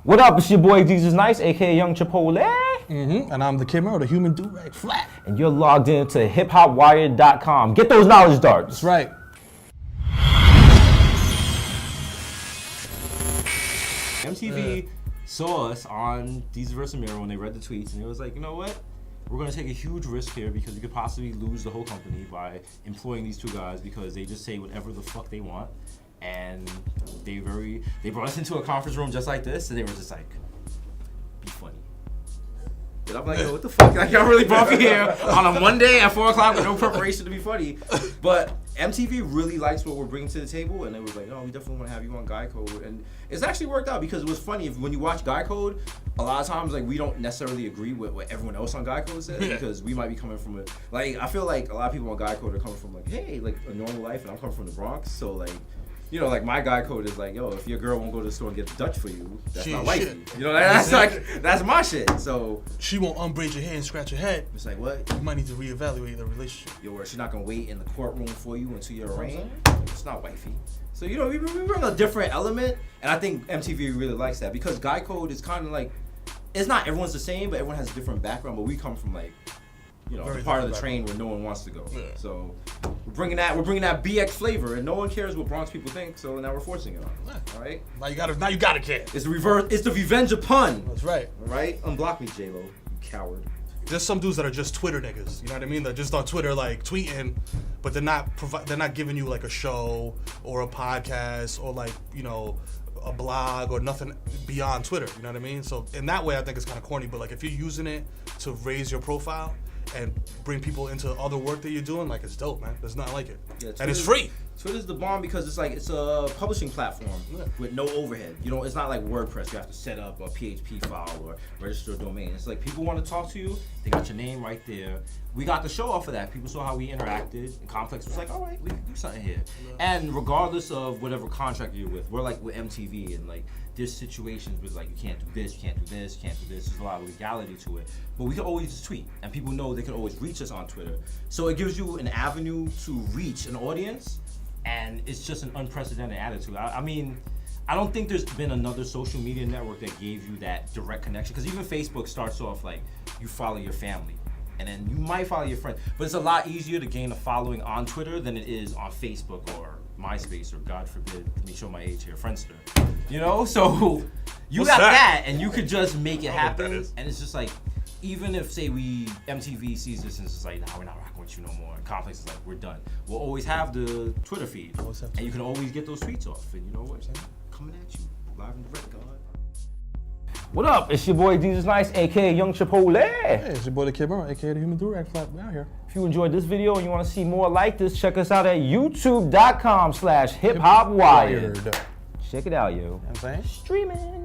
What up? It's your boy Desus Nice, aka Young Chipotle. And I'm the Kid Mero, the human do-rag flat. And you're logged into hiphopwired.com. Get those knowledge darts. That's right. MTV saw us on Desus vs. Mero when they read the tweets, and it was like, you know what? We're gonna take a huge risk here because we could possibly lose the whole company by employing these two guys because they just say whatever the fuck they want. And they brought us into a conference room just like this, and they were just like, be funny. And I'm like, yo, what the fuck? Like, y'all really brought me here on a Monday at 4 o'clock with no preparation to be funny. But MTV really likes what we're bringing to the table, and they was like, no, we definitely want to have you on Guy Code. And it's actually worked out because it was funny. When you watch Guy Code, a lot of times, like, we don't necessarily agree with what everyone else on Guy Code says because we might be coming from I feel like a lot of people on Guy Code are coming from, like, hey, like, a normal life, and I'm coming from the Bronx, so, like, you know, like my Guy Code is like, yo, if your girl won't go to the store and get Dutch for you, that's not wifey. You know, that's my shit. So she won't unbraid your hair and scratch your head. It's like, what? You might need to reevaluate the relationship. Yo, or she's not gonna wait in the courtroom for you until you're arraigned. It's not wifey. So you know, we bring a different element, and I think MTV really likes that because Guy Code is kind of like, it's not everyone's the same, but everyone has a different background. But we come from like, you know, the part of the train where no one wants to go. Yeah. So we're bringing that BX flavor, and no one cares what Bronx people think. So now we're forcing it on them. All right. Now you gotta care. It's the reverse. It's the revenge of pun. That's right. All right. Unblock me, J-Lo, you coward. There's some dudes that are just Twitter niggas. You know what I mean? They're just on Twitter like tweeting, but they're not giving you like a show or a podcast or like, you know, a blog or nothing beyond Twitter. You know what I mean? So in that way, I think it's kind of corny. But like if you're using it to raise your profile and bring people into other work that you're doing, like, it's dope, man. There's nothing like it. Yeah, and it's free. Twitter's the bomb because it's a publishing platform with no overhead. You know, it's not like WordPress. You have to set up a PHP file or register a domain. It's like people want to talk to you. They got your name right there. We got the show off of that. People saw how we interacted. And Complex was like, all right, we can do something here. Yeah. And regardless of whatever contract you're with, we're like with MTV and like there's situations where like you can't do this, you can't do this, you can't do this. There's a lot of legality to it. But we can always just tweet. And people know they can always reach us on Twitter. So it gives you an avenue to reach an audience. And it's just an unprecedented attitude. I mean, I don't think there's been another social media network that gave you that direct connection. Because even Facebook starts off like you follow your family. And then you might follow your friends. But it's a lot easier to gain a following on Twitter than it is on Facebook or MySpace or, God forbid, let me show my age here, Friendster. You know? So you got that and you could just make it happen. And it's just like, even if, say, MTV sees this and it's just like, nah, we're not rocking with you no more. And Complex is like, we're done. We'll always have the Twitter feed. And you can always get those tweets off. And you know what? Coming at you, live and direct, God. What up? It's your boy Desus Nice, aka Young Chipotle. Hey, it's your boy the Kid Mero, aka the human do-rag flat. We out here. If you enjoyed this video and you want to see more like this, check us out at youtube.com/hiphopwired. Check it out, yo. You know what I'm saying? Streaming.